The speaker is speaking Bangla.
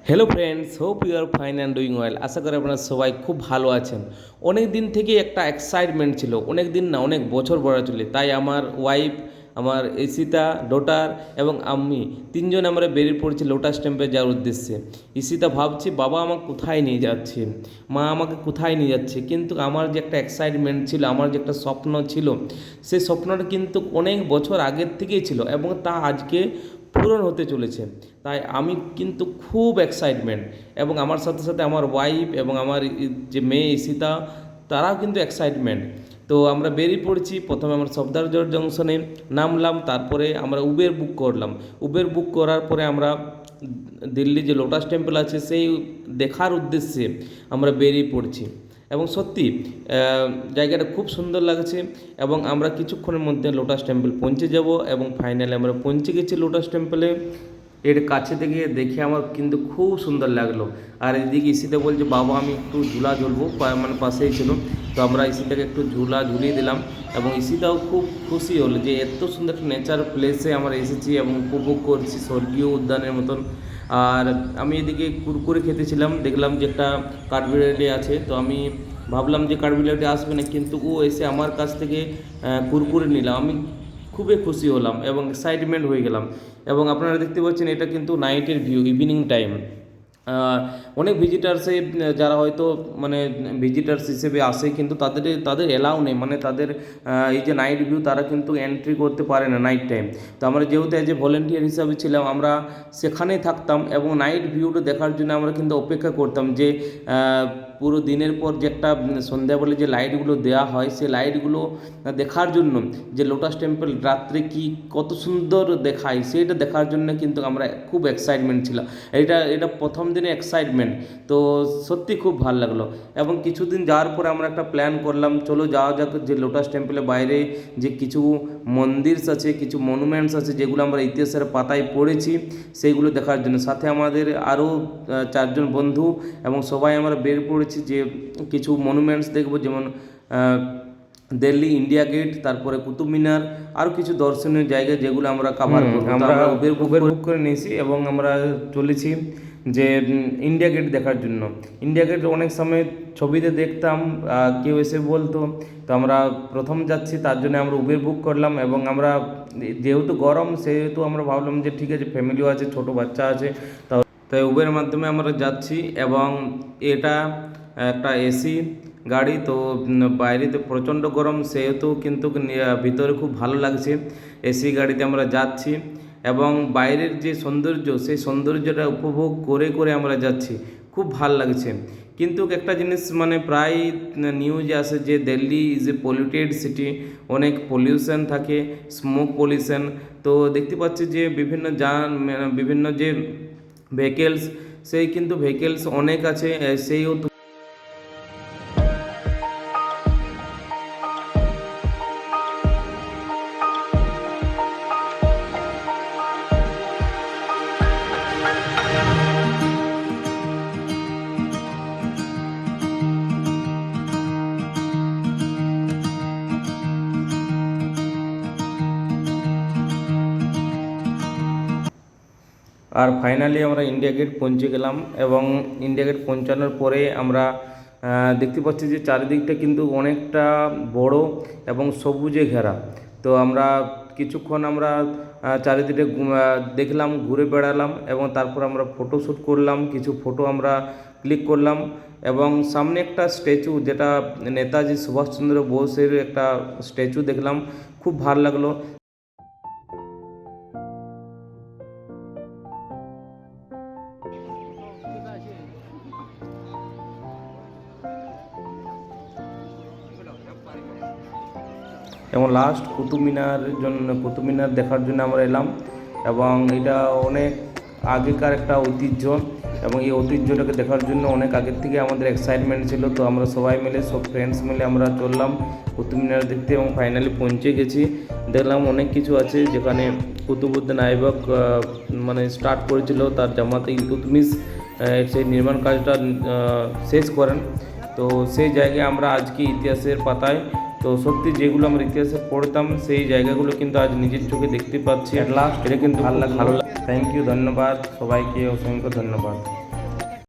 Hello friends, hope you are fine and doing well. আশা করি আপনারা সবাই খুব ভালো আছেন। অনেক দিন থেকে একটা এক্সাইটমেন্ট ছিল, অনেক দিন না অনেক বছর বড় চলে। তাই আমার ওয়াইফ, আমার ঈশিতা ডটার এবং আমি তিনজন আমরা বেরিয়ে পড়ছি লোটাস টেম্পলে যাওয়ার উদ্দেশ্যে। ঈশিতা ভাবছি বাবা আমাকে কোথায় নিয়ে যাচ্ছে, মা আমাকে কোথায় নিয়ে যাচ্ছে, কিন্তু আমার যে একটা এক্সাইটমেন্ট ছিল, আমার যে একটা স্বপ্ন ছিল, সেই স্বপ্নটা কিন্তু অনেক বছর আগের থেকেই ছিল এবং তা আজকে পূরণ হতে চলেছে। তাই আমি কিন্তু খুব এক্সাইটমেন্ট এবং আমার সাথে সাথে আমার ওয়াইফ এবং আমার যে মেয়ে ঈশিতা, তারাও কিন্তু এক্সাইটমেন্ট। তো আমরা বেরিয়ে পড়ছি। প্রথমে আমরা সফদারজং জংশনে নামলাম, তারপরে আমরা উবের বুক করলাম। উবের বুক করার পরে আমরা দিল্লি যে লোটাস টেম্পল আছে সেই দেখার উদ্দেশ্যে আমরা বেরিয়ে পড়ছি। এবং সত্যি জায়গাটা খুব সুন্দর লাগছে এবং আমরা কিছুক্ষণের মধ্যে লোটাস টেম্পল পৌঁছে যাব এবং ফাইনালি আমরা পৌঁছে গেছি লোটাস টেম্পলে। এর কাছে থেকে দেখে আমার কিন্তু খুব সুন্দর লাগলো। আর এদিকে ইসিতে বলছে বাবা আমি একটু ঝুলা ঝুলবো, মানে পাশেই ছিল। তো আমরা ইসিটাকে একটু ঝুলা ঝুলিয়ে দিলাম এবং ইসিটাও খুব খুশি হলো যে এত সুন্দর একটা নেচার প্লেসে আমরা এসেছি এবং উপভোগ করছি স্বর্গীয় উদ্যানের মতন। আর আমি এদিকে কুরকুরে খেতেছিলাম, দেখলাম যে একটা কাঠবিড়ালি আছে। তো আমি ভাবলাম যে কাঠবিড়ালিটি আসবে না, কিন্তু ও এসে আমার কাছ থেকে কুরকুরে নিলাম। আমি খুবই খুশি হলাম এবং এক্সাইটমেন্ট হয়ে গেলাম। এবং আপনারা দেখতে পাচ্ছেন এটা কিন্তু নাইটের ভিউ, ইভিনিং টাইম। অনেক ভিজিটার্সে যারা হয়তো মানে ভিজিটার্স হিসেবে আসে, কিন্তু তাদের তাদের এলাও নেই, মানে তাদের এই যে নাইট ভিউ তারা কিন্তু এন্ট্রি করতে পারে না নাইট টাইম। তো আমরা যেহেতু এজ এ ভলেন্টিয়ার হিসাবে ছিলাম, আমরা সেখানেই থাকতাম এবং নাইট ভিউটা দেখার জন্য আমরা কিন্তু অপেক্ষা করতাম যে পুরো দিনের পর যে একটা সন্ধ্যাবেলা যে লাইটগুলো দেওয়া হয়, সেই লাইটগুলো দেখার জন্য, যে লোটাস টেম্পল রাত্রে কি কত সুন্দর দেখায় সেটা দেখার জন্য কিন্তু আমরা খুব এক্সাইটমেন্ট ছিলাম। এটা প্রথম দিনে এক্সাইটমেন্ট। তো সত্যি খুব ভালো লাগলো। এবং কিছুদিন যাওয়ার পরে আমরা একটা প্ল্যান করলাম, চলো যাওয়া যাক যে লোটাস টেম্পলের বাইরে যে কিছু মন্দির আছে, কিছু মনুমেন্টস আছে যেগুলো আমরা ইতিহাসের পাতায় পড়েছি, সেইগুলো দেখার জন্য। সাথে আমাদের আরও চারজন বন্ধু এবং সবাই আমরা বের পড়েছি যে কিছু মনুমেন্টস দেখব, যেমন দিল্লি ইন্ডিয়া গেট, তারপরে কুতুব মিনার, আরও কিছু দর্শনীয় জায়গা যেগুলো আমরা কাভার করব। আমরা উবের বুক করে নিয়েছি এবং আমরা চলেছি যে ইন্ডিয়া গেট দেখার জন্য। ইন্ডিয়া গেট অনেক সময় ছবিতে দেখতাম, কেউ এসে বলতো। তো আমরা প্রথম যাচ্ছি, তার জন্য আমরা উবের বুক করলাম এবং আমরা যেহেতু গরম সেহেতু আমরা ভাবলাম যে ঠিক আছে, ফ্যামিলিও আছে, ছোট বাচ্চা আছে, তাই উবের মাধ্যমে আমরা যাচ্ছি। এবং এটা একটা এসি গাড়ি, তো বাইরেতে প্রচণ্ড গরম, সেহেতু কিন্তু ভিতরে খুব ভালো লাগছে। এসি গাড়িতে আমরা যাচ্ছি এবং বাইরের যে সৌন্দর্য, সেই সৌন্দর্যটা উপভোগ করে করে আমরা যাচ্ছি, খুব ভাল লাগছে। কিন্তু একটা জিনিস মানে প্রায় নিউজে আসে যে Delhi is a polluted city, অনেক পলিউশন থাকে, স্মোক পলিউশন। তো দেখতে পাচ্ছি যে বিভিন্ন যে ভেহিকেলস, সেই কিন্তু ভেহিকেলস অনেক আছে, সেইও আর ফাইনালি আমরা ইন্ডিয়া গেট পৌঁছে গেলাম। এবং ইন্ডিয়া গেট পৌঁছানোর পরে আমরা দেখতে পাচ্ছি যে চারিদিকটা কিন্তু অনেকটা বড় এবং সবুজে ঘেরা। তো আমরা কিছুক্ষণ আমরা চারিদিকে দেখলাম, ঘুরে বেড়ালাম এবং তারপর আমরা ফটোশ্যুট করলাম, কিছু ফটো আমরা ক্লিক করলাম। এবং সামনে একটা স্ট্যাচু, যেটা নেতাজি সুভাষচন্দ্র বোসের একটা স্ট্যাচু দেখলাম, খুব ভালো লাগলো। এবং লাস্ট কুতুব মিনার দেখার জন্য আমরা এলাম। এবং এটা অনেক আগেকার একটা ঐতিহ্য এবং এই ঐতিহ্যটাকে দেখার জন্য অনেক আগের থেকে আমাদের এক্সাইটমেন্ট ছিল। তো আমরা সবাই মিলে, সব ফ্রেন্ডস মিলে আমরা চললাম কুতুব মিনার দেখতে এবং ফাইনালি পৌঁছে গেছি। দেখলাম অনেক কিছু আছে, যেখানে কুতুবউদ্দিন আইবক মানে স্টার্ট করেছিল, তার জামাতে ইলতুৎমিশ সেই নির্মাণ কাজটা শেষ করেন। তো সেই জায়গায় আমরা আজকে ইতিহাসের পাতায়, তো সত্যি যেগুলো আমরা ইতিহাসে পড়তাম সেই জায়গাগুলো কিন্তু আজ নিজের চোখে দেখতে পাচ্ছি। অ্যাট লাস্ট এটা কিন্তু ভালো লাগে। থ্যাংক ইউ, ধন্যবাদ সবাইকে, অসংখ্য ধন্যবাদ।